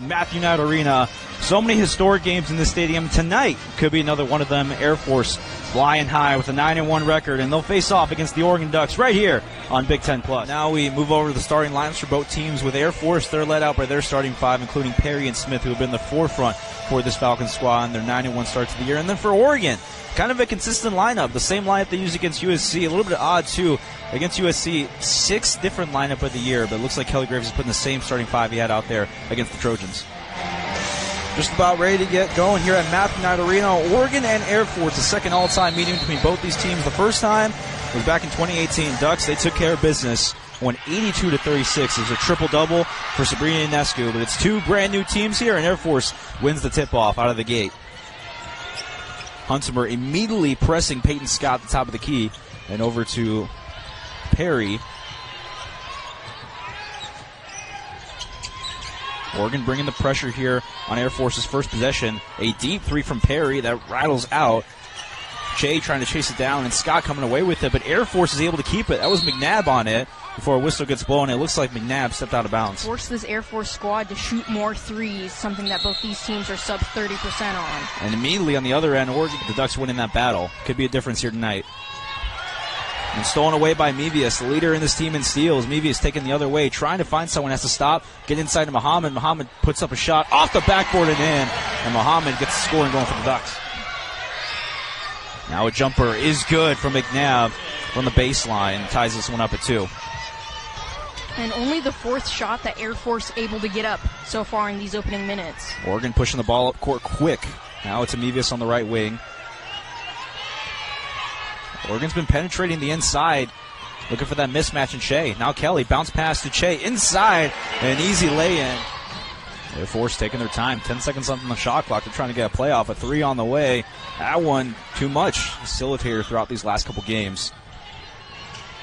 Matthew Knight Arena. So many historic games in this stadium. Tonight could be another one of them. Air Force flying high with a 9-1 record, and they'll face off against the Oregon Ducks right here on Big Ten Plus. Now we move over to the starting lineups for both teams. With Air Force, they're led out by their starting five, including Perry and Smith, who have been the forefront for this Falcons squad in their 9-1 start to the year. And then for Oregon, kind of a consistent lineup. The same lineup they used against USC. A little bit odd, too. Against USC, 6 different lineup of the year, but it looks like Kelly Graves is putting the same starting five he had out there against the Trojans. Just about ready to get going here at Matthew Knight Arena. Oregon and Air Force, the second all-time meeting between both these teams. The first time was back in 2018. Ducks, they took care of business, won 82-36. It was a triple-double for Sabrina Ionescu, but it's two brand-new teams here, and Air Force wins the tip-off out of the gate. Hunsimer immediately pressing Peyton Scott at the top of the key, and over to Perry. Oregon bringing the pressure here on Air Force's first possession. A deep three from Perry that rattles out. Jay trying to chase it down, and Scott coming away with it, but Air Force is able to keep it. That was McNabb on it before a whistle gets blown. It looks like McNabb stepped out of bounds. Force this Air Force squad to shoot more threes, something that both these teams are sub 30% on. And immediately on the other end, Oregon, the Ducks winning that battle. Could be a difference here tonight. And stolen away by Mevius, the leader in this team in steals. Mevius taking the other way, trying to find someone, has to stop, get inside to Muhammad. Muhammad puts up a shot off the backboard and in, and Muhammad gets the scoring going for the Ducks. Now a jumper is good from McNabb from the baseline, ties this one up at 2. And only the fourth shot that Air Force able to get up so far in these opening minutes. Oregon pushing the ball up court quick. Now it's Mevius on the right wing. Oregon's been penetrating the inside, looking for that mismatch in Shea. Now Kelly, bounce pass to Shea, inside, and an easy lay-in. Air Force taking their time, 10 seconds on the shot clock. They're trying to get a playoff, a 3 on the way. That one, too much. Still here throughout these last couple games.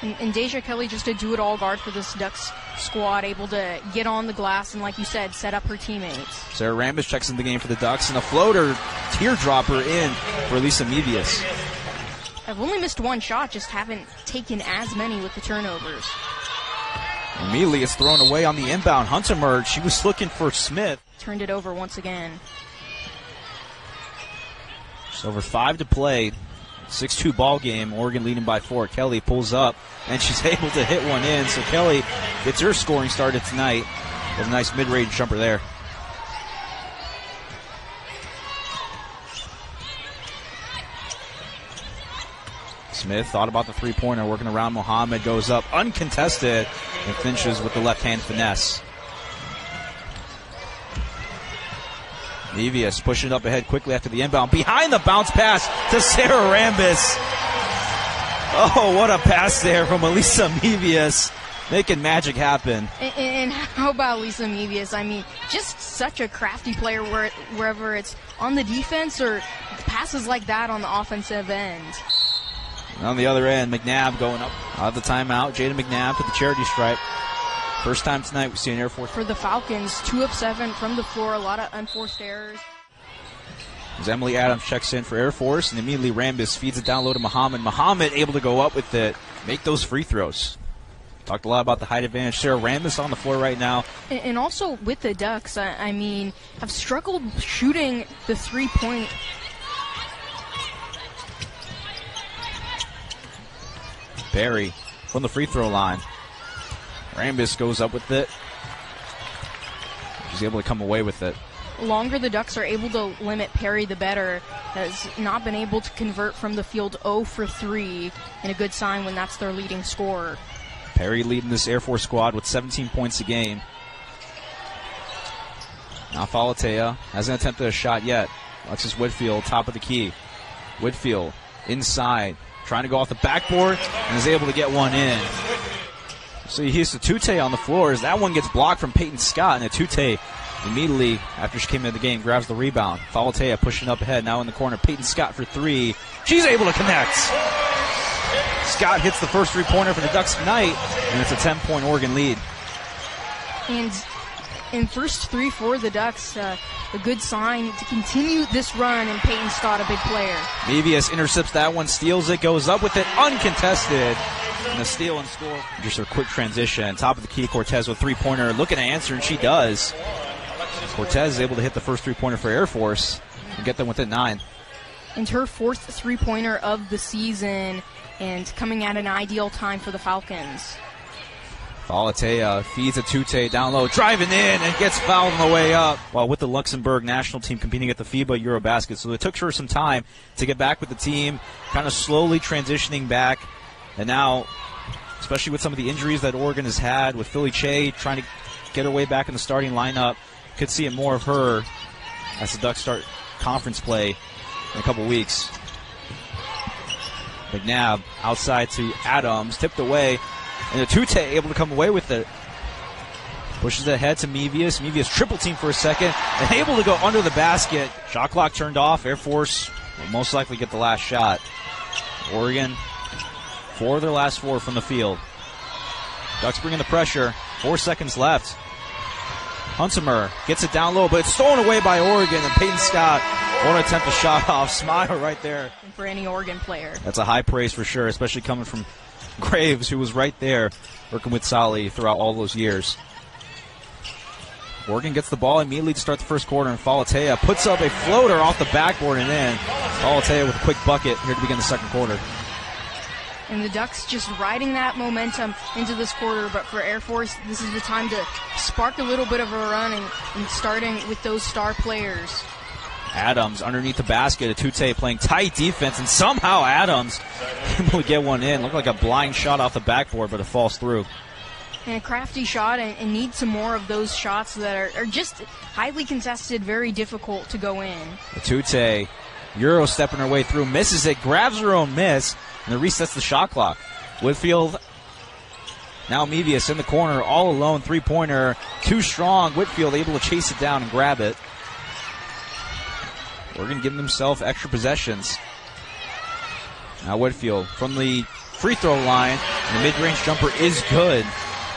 And Deja Kelly, just a do-it-all guard for this Ducks squad, able to get on the glass and, like you said, set up her teammates. Sarah Rambis checks in the game for the Ducks, and a floater, teardropper in for Lisa Mevius. I've only missed one shot, just haven't taken as many with the turnovers. Immediately it's thrown away on the inbound. Hunsimer, she was looking for Smith. Turned it over once again. Just over 5 to play. 6-2 ball game. Oregon leading by 4. Kelly pulls up, and she's able to hit one in. So Kelly gets her scoring started tonight with a nice mid-range jumper there. Smith thought about the three-pointer, working around Muhammad, goes up uncontested, and finishes with the left-hand finesse. Mevius pushing up ahead quickly after the inbound. Behind the bounce pass to Sarah Rambis. Oh, what a pass there from Elisa Mevius, making magic happen. And how about Lisa Mevius? I mean, just such a crafty player wherever it's on the defense or passes like that on the offensive end. On the other end, McNabb going up out of the timeout. Jada McNabb to the charity stripe. First time tonight we see an Air Force. For the Falcons, 2 of 7 from the floor, a lot of unforced errors. As Emily Adams checks in for Air Force, and immediately Rambis feeds it down low to Muhammad. Muhammad able to go up with it, make those free throws. Talked a lot about the height advantage. Sarah Rambis on the floor right now. And also with the Ducks, I mean, have struggled shooting the three-point. Barry from the free throw line. Rambis goes up with it. She's able to come away with it. The longer the Ducks are able to limit Perry, the better. Has not been able to convert from the field 0 for 3, and a good sign when that's their leading scorer. Perry leading this Air Force squad with 17 points a game. Now Falatea hasn't attempted a shot yet. Alexis Whitfield, top of the key. Whitfield inside, trying to go off the backboard, and is able to get one in. So here's Atute on the floor as that one gets blocked from Peyton Scott, and Atute immediately after she came into the game grabs the rebound. Falatea pushing up ahead, now in the corner. Peyton Scott for 3. She's able to connect. Scott hits the first three-pointer for the Ducks tonight, and it's a 10-point Oregon lead. And in first 3 for the Ducks, a good sign to continue this run, and Peyton Scott a big player. Mevius intercepts that one, steals it, goes up with it, uncontested. And a steal and score. Just a quick transition. Top of the key, Cortez with three-pointer, looking to answer, and she does. Cortez is able to hit the first three-pointer for Air Force and get them within 9. And her 4th three-pointer of the season, and coming at an ideal time for the Falcons. Falatea feeds a Tute down low, driving in, and gets fouled on the way up. While with the Luxembourg national team competing at the FIBA Eurobasket, so it took her some time to get back with the team, kind of slowly transitioning back. And now, especially with some of the injuries that Oregon has had, with Philly Che trying to get her way back in the starting lineup, could see more of her as the Ducks start conference play in a couple weeks. McNabb outside to Adams, tipped away. And Atute able to come away with it. Pushes it ahead to Mevius. Mevius triple team for a second and able to go under the basket. Shot clock turned off. Air Force will most likely get the last shot. Oregon, 4 of their last 4 from the field. Ducks bringing the pressure. 4 seconds left. Hunsimer gets it down low, but it's stolen away by Oregon, and Peyton Scott won't attempt a shot off. Smile right there. And for any Oregon player. That's a high praise for sure, especially coming from Graves, who was right there working with Solly throughout all those years. Oregon gets the ball immediately to start the first quarter, and Falatea puts up a floater off the backboard and in. Falatea with a quick bucket here to begin the second quarter. And the Ducks just riding that momentum into this quarter, but for Air Force, this is the time to spark a little bit of a run and starting with those star players. Adams underneath the basket. Atute playing tight defense, and somehow Adams able to get one in. Looked like a blind shot off the backboard, but it falls through. And a crafty shot, and need some more of those shots that are just highly contested, very difficult to go in. Atute, Euro stepping her way through, misses it, grabs her own miss, and it resets the shot clock. Whitfield, now Mevius in the corner, all alone, three-pointer, too strong. Whitfield able to chase it down and grab it. Oregon giving themselves extra possessions. Now Whitfield from the free throw line. And the mid-range jumper is good.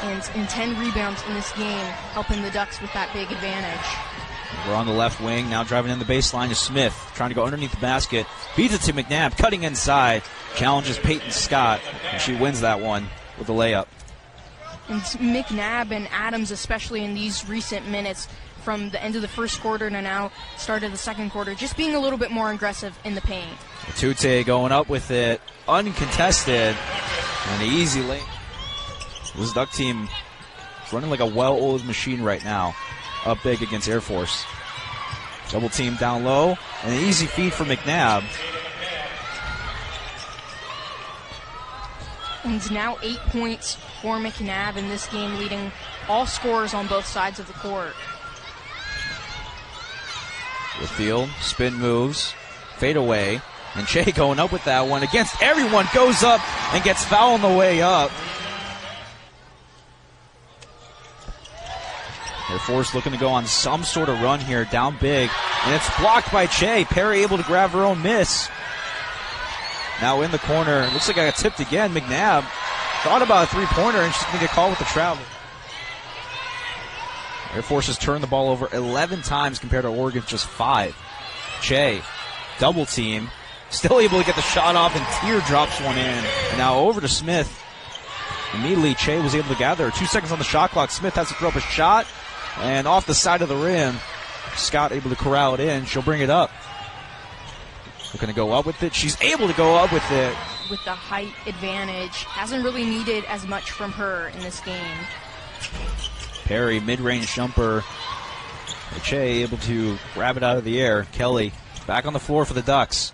And 10 rebounds in this game, helping the Ducks with that big advantage. We're on the left wing. Now driving in the baseline to Smith. Trying to go underneath the basket. Feeds it to McNabb. Cutting inside. Challenges Peyton Scott. And she wins that one with a layup. And McNabb and Adams, especially in these recent minutes, from the end of the first quarter to now, start of the second quarter, just being a little bit more aggressive in the paint. Tute going up with it, uncontested, and an easy lane. This Duck team is running like a well-oiled machine right now, up big against Air Force. Double team down low, and an easy feed for McNabb. And now 8 points for McNabb in this game, leading all scorers on both sides of the court. Whitfield, spin moves, fade away, and Che going up with that one against everyone, goes up and gets fouled on the way up. Air Force looking to go on some sort of run here, down big, and it's blocked by Che. Perry able to grab her own miss. Now in the corner, looks like I got tipped again. McNabb thought about a three-pointer, and she's going to get called with the travel. Air Force has turned the ball over 11 times compared to Oregon's just 5. Che, double team, still able to get the shot off, and teardrops one in. And now over to Smith. Immediately, Che was able to gather. 2 seconds on the shot clock. Smith has to throw up a shot, and off the side of the rim, Scott able to corral it in. She'll bring it up. Looking to go up with it. She's able to go up with it. With the height advantage, hasn't really needed as much from her in this game. Perry, mid-range jumper. Che able to grab it out of the air. Kelly back on the floor for the Ducks.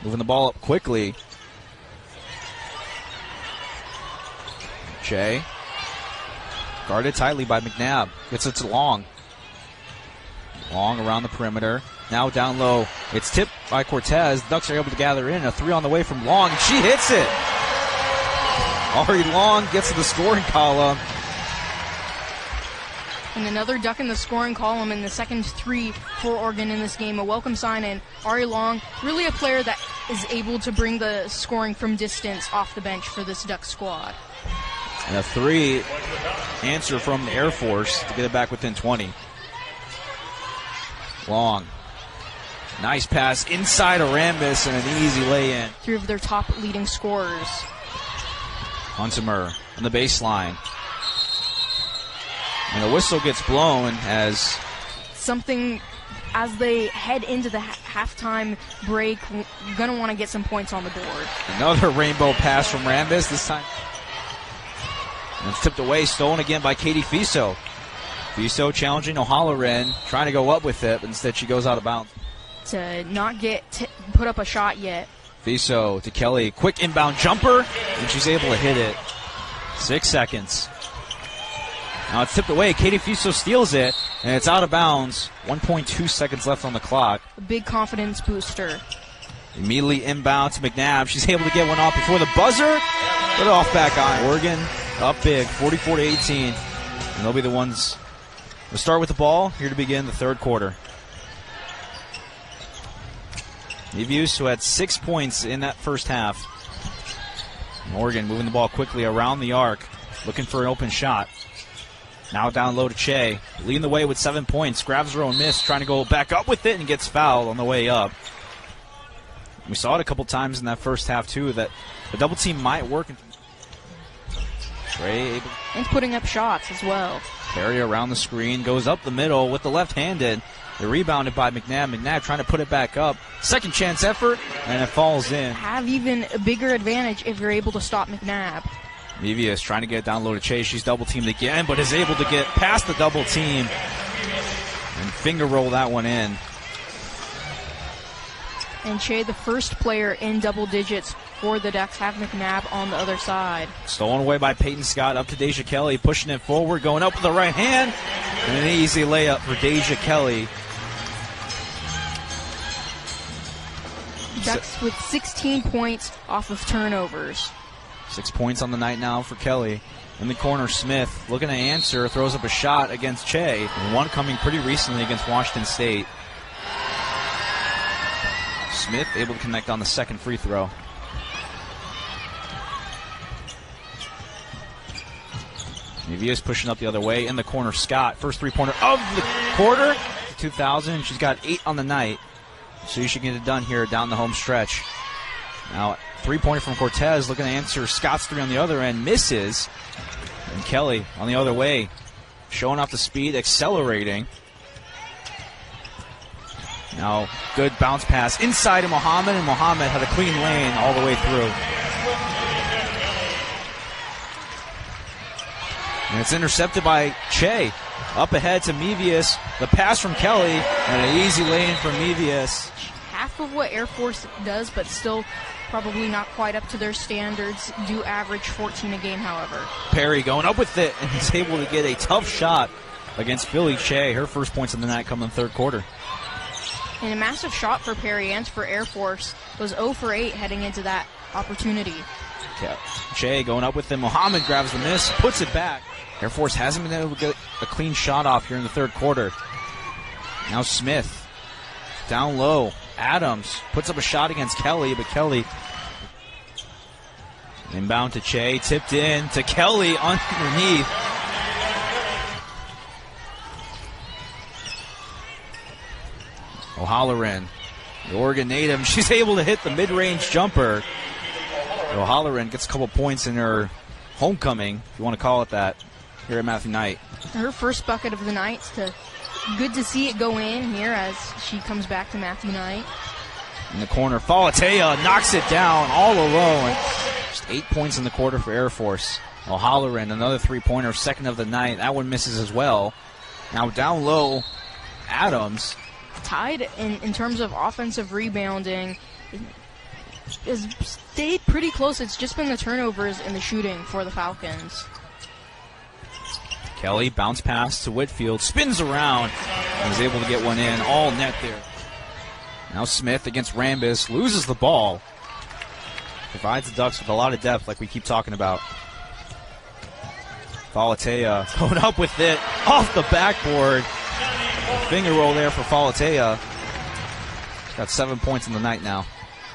Moving the ball up quickly. Che guarded tightly by McNabb. Gets it to Long. Long around the perimeter. Now down low. It's tipped by Cortez. The Ducks are able to gather in. A three on the way from Long. And she hits it. Ari Long gets to the scoring column. And another Duck in the scoring column in the second three for Oregon in this game. A welcome sign, and Ari Long, really a player that is able to bring the scoring from distance off the bench for this Duck squad. And a three answer from the Air Force to get it back within 20. Long. Nice pass inside Arambis and an easy lay-in. 3 of their top leading scorers. Hunsimer on the baseline. And the whistle gets blown as something as they head into the halftime break. Going to want to get some points on the board. Another rainbow pass from Rambis, this time. And it's tipped away, stolen again by Katie Fiso. Fiso challenging O'Halloran, trying to go up with it, but instead she goes out of bounds. To not put up a shot yet. Fiso to Kelly, quick inbound jumper, and she's able to hit it. 6 seconds. Now it's tipped away. Katie Fiso steals it, and it's out of bounds. 1.2 seconds left on the clock. A big confidence booster. Immediately inbound to McNabb. She's able to get one off before the buzzer, but off back on. Oregon up big, 44-18, and they'll be the ones to start with the ball here to begin the third quarter. Nevius, who had 6 points in that first half. And Oregon moving the ball quickly around the arc, looking for an open shot. Now down low to Che, leading the way with 7 points. Grabs her own miss, trying to go back up with it and gets fouled on the way up. We saw it a couple times in that first half, too, that the double team might work. Trey able. And putting up shots as well. Perry around the screen, goes up the middle with the left-handed. They're rebounded by McNabb. McNabb trying to put it back up. Second chance effort, and it falls in. Have even a bigger advantage if you're able to stop McNabb. Nevius trying to get down low to Chase. She's double-teamed again, but is able to get past the double team and finger roll that one in. And Che, the first player in double digits for the Ducks, have McNabb on the other side. Stolen away by Peyton Scott, up to Deja Kelly, pushing it forward, going up with the right hand, and an easy layup for Deja Kelly. Ducks with 16 points off of turnovers. 6 points on the night now for Kelly. In the corner, Smith looking to answer, throws up a shot against Che, and one coming pretty recently against Washington State. Smith able to connect on the second free throw. Nevius pushing up the other way. In the corner, Scott. First three-pointer of the quarter. 2,000. She's got 8 on the night. So you should get it done here down the home stretch. Now, three-pointer from Cortez looking to answer Scott's three on the other end. Misses. And Kelly on the other way. Showing off the speed, accelerating. Now, good bounce pass inside to Mohammed, and Mohammed had a clean lane all the way through. And it's intercepted by Che. Up ahead to Mevius. The pass from Kelly, and an easy lane from Mevius. Half of what Air Force does, but still probably not quite up to their standards. Do average 14 a game, however. Perry going up with it, and is able to get a tough shot against Philly Che. Her first points of the night come in the third quarter. And a massive shot for Perry and for Air Force. Was 0 for 8 heading into that opportunity. Che going up with him. Mohammed grabs the miss, puts it back. Air Force hasn't been able to get a clean shot off here in the third quarter. Now Smith down low. Adams puts up a shot against Kelly, but Kelly inbound to Che, tipped in to Kelly underneath. O'Halloran, the Oregon native, she's able to hit the mid-range jumper. O'Halloran gets a couple points in her homecoming, if you want to call it that, here at Matthew Knight. Her first bucket of the night. Good to see it go in here as she comes back to Matthew Knight. In the corner, Falatea knocks it down all alone. Just 8 points in the quarter for Air Force. O'Halloran, another three-pointer, second of the night. That one misses as well. Now down low, Adams. Tied in terms of offensive rebounding. Has stayed pretty close. It's just been the turnovers and the shooting for the Falcons. Kelly, bounce pass to Whitfield, spins around, and is able to get one in, all net there. Now Smith against Rambis, loses the ball. Provides the Ducks with a lot of depth like we keep talking about. Falatea going up with it, off the backboard. Finger roll there for Falatea. She's got 7 points in the night now.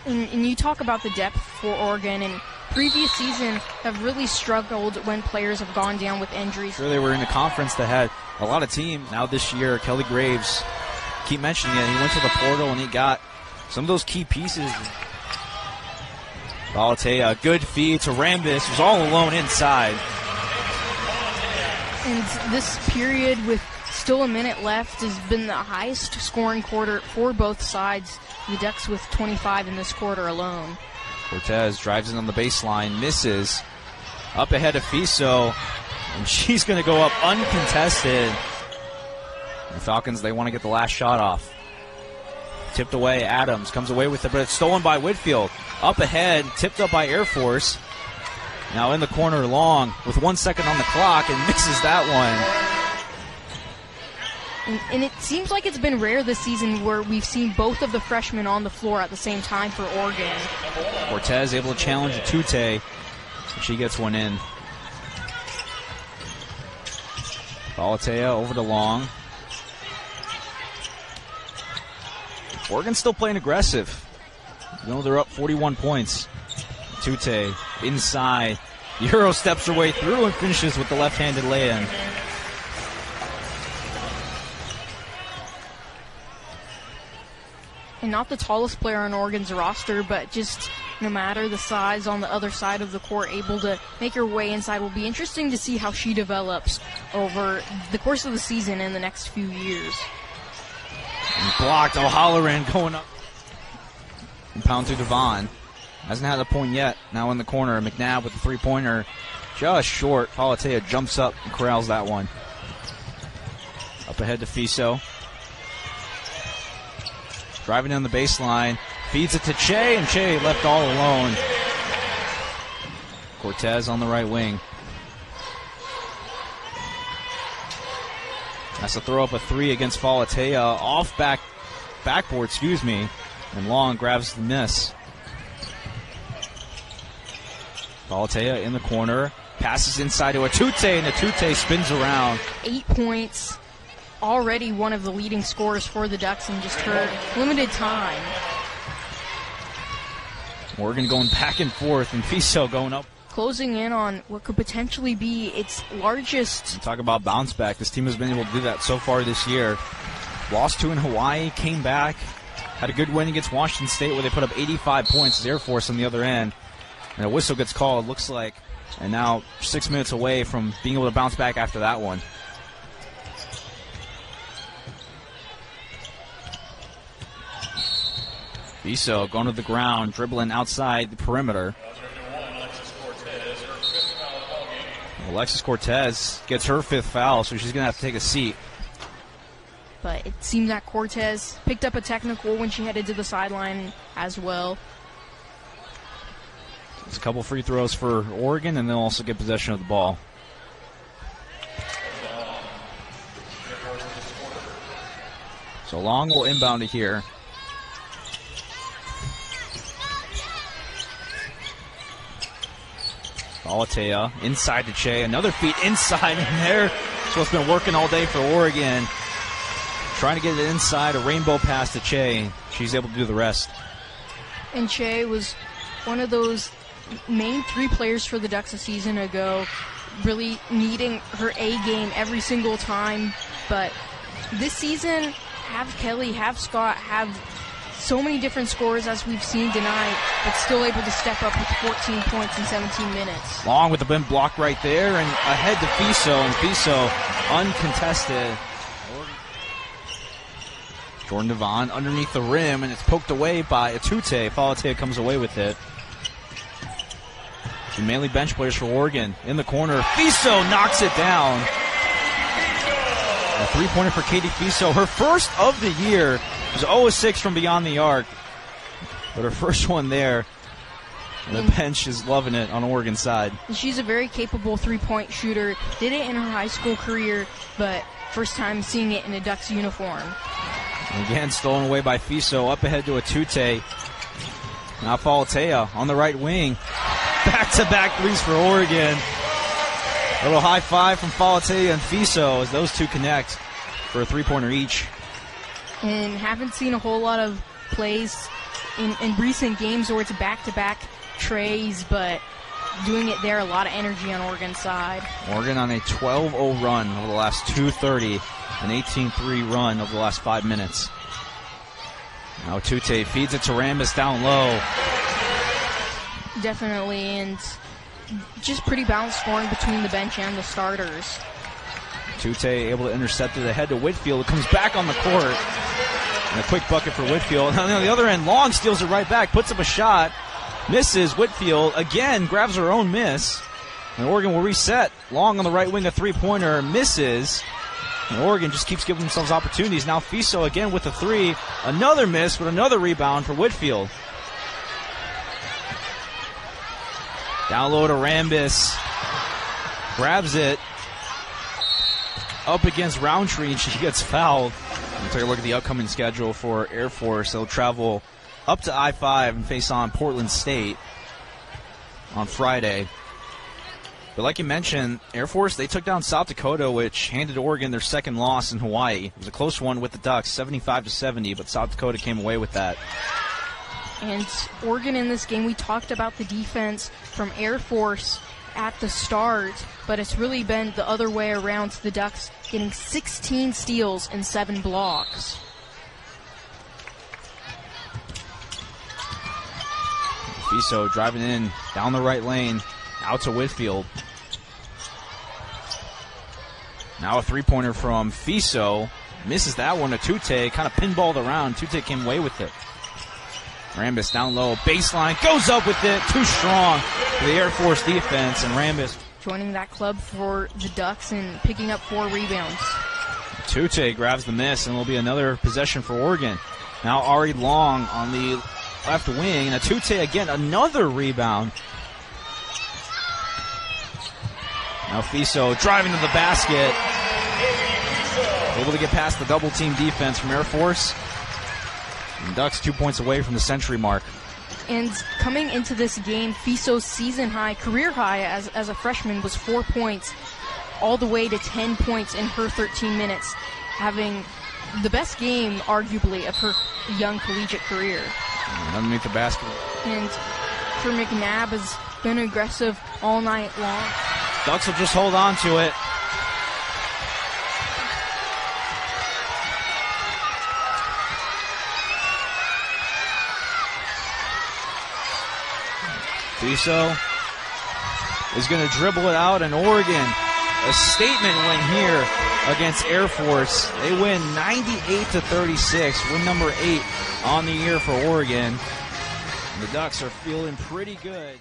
And you talk about the depth for Oregon, and previous season have really struggled when players have gone down with injuries. Sure, they were in a conference that had a lot of teams. Now this year, Kelly Graves, keep mentioning it, he went to the portal and he got some of those key pieces. Falatea, good feed to Rambis, who's all alone inside. And this period with still a minute left, has been the highest scoring quarter for both sides. The Ducks with 25 in this quarter alone. Cortez drives in on the baseline, misses. Up ahead of Fiso, and she's going to go up uncontested. The Falcons, they want to get the last shot off. Tipped away, Adams comes away with it, but it's stolen by Whitfield. Up ahead, tipped up by Air Force. Now in the corner, Long with 1 second on the clock and misses that one. And it seems like it's been rare this season where we've seen both of the freshmen on the floor at the same time for Oregon. Cortez able to challenge Atute. She gets one in. Balatea over to Long. Oregon's still playing aggressive. You know, they're up 41 points. Atute inside. Euro steps her way through and finishes with the left-handed lay-in. And not the tallest player on Oregon's roster, but just no matter the size on the other side of the court, able to make her way inside. Will be interesting to see how she develops over the course of the season in the next few years. And blocked. O'Halloran going up. And pound to Devon. Hasn't had a point yet. Now in the corner, McNabb with the three-pointer. Just short. Balatea jumps up and corrals that one. Up ahead to Fiso. Driving down the baseline, feeds it to Che, and Che left all alone. Cortez on the right wing. Has to throw up a three against Balatea, off backboard, and Long grabs the miss. Balatea in the corner, passes inside to Atute, and Atute spins around. 8 points. Already one of the leading scorers for the Ducks in just her limited time. Oregon going back and forth, and Fiso going up. Closing in on what could potentially be its largest. Talk about bounce back. This team has been able to do that so far this year. Lost 2 in Hawaii, came back, had a good win against Washington State where they put up 85 points as Air Force on the other end. And a whistle gets called, looks like, and now 6 minutes away from being able to bounce back after that one. Fiso going to the ground, dribbling outside the perimeter. Alexis Cortez gets her 5th foul, so she's going to have to take a seat. But it seems that Cortez picked up a technical when she headed to the sideline as well. There's a couple free throws for Oregon, and they'll also get possession of the ball. So Long will inbound it here. Balatea inside to Che. Another feed inside in there. So it's been working all day for Oregon. Trying to get it inside. A rainbow pass to Che. She's able to do the rest. And Che was one of those main 3 players for the Ducks a season ago. Really needing her A game every single time. But this season, have Kelly, have Scott, have so many different scores as we've seen tonight, but still able to step up with 14 points in 17 minutes. Long with the bin block right there, and ahead to Fiso, and Fiso uncontested. Jordan Devon underneath the rim, and it's poked away by Atute. Balatea comes away with it. Two mainly bench players for Oregon. In the corner, Fiso knocks it down. A three-pointer for Katie Fiso. Her first of the year. It was 0-6 from beyond the arc. But her first one there. The bench is loving it on Oregon's side. She's a very capable three-point shooter. Did it in her high school career, but first time seeing it in a Ducks uniform. And again, stolen away by Fiso. Up ahead to Atute. Now Balatea on the right wing. Back-to-back threes for Oregon. A little high five from Balatea and Fiso as those two connect for a three-pointer each. And haven't seen a whole lot of plays in recent games where it's back-to-back trays, but doing it there, a lot of energy on Oregon's side. Oregon on a 12-0 run over the last 2:30, an 18-3 run over the last 5 minutes. Now Atute feeds it to Rambis down low. Definitely, and just pretty balanced scoring between the bench and the starters. Tute able to intercept it ahead to Whitfield. It comes back on the court. And a quick bucket for Whitfield. On the other end, Long steals it right back, puts up a shot. Misses. Whitfield again grabs her own miss. And Oregon will reset. Long on the right wing, a three-pointer. Misses. And Oregon just keeps giving themselves opportunities. Now Fiso again with a three. Another miss, but another rebound for Whitfield. Down low to Rambis. Grabs it. Up against Roundtree, and she gets fouled. We'll take a look at the upcoming schedule for Air Force. They'll travel up to I-5 and face on Portland State on Friday. But like you mentioned, Air Force, they took down South Dakota, which handed Oregon their second loss in Hawaii. It was a close one with the Ducks, 75-70, but South Dakota came away with that. And Oregon in this game, we talked about the defense from Air Force at the start, but it's really been the other way around. The Ducks getting 16 steals and 7 blocks. Fiso driving in down the right lane, out to Whitfield. Now a three-pointer from Fiso. Misses that one to Tute, kind of pinballed around. Tute came away with it. Rambis down low, baseline, goes up with it, too strong for the Air Force defense, and Rambis joining that club for the Ducks and picking up 4 rebounds. Tute grabs the miss, and it'll be another possession for Oregon. Now Ari Long on the left wing, and a Tute again, another rebound. Now Fiso driving to the basket, able to get past the double-team defense from Air Force. And Ducks 2 points away from the century mark. And coming into this game, Fiso's season high, career high as a freshman was 4 points, all the way to 10 points in her 13 minutes, having the best game, arguably, of her young collegiate career. And underneath the basket. And for McNabb has been aggressive all night long. Ducks will just hold on to it. Fiso is going to dribble it out, and Oregon, a statement win here against Air Force. They win 98-36, win number 8 on the year for Oregon. And the Ducks are feeling pretty good.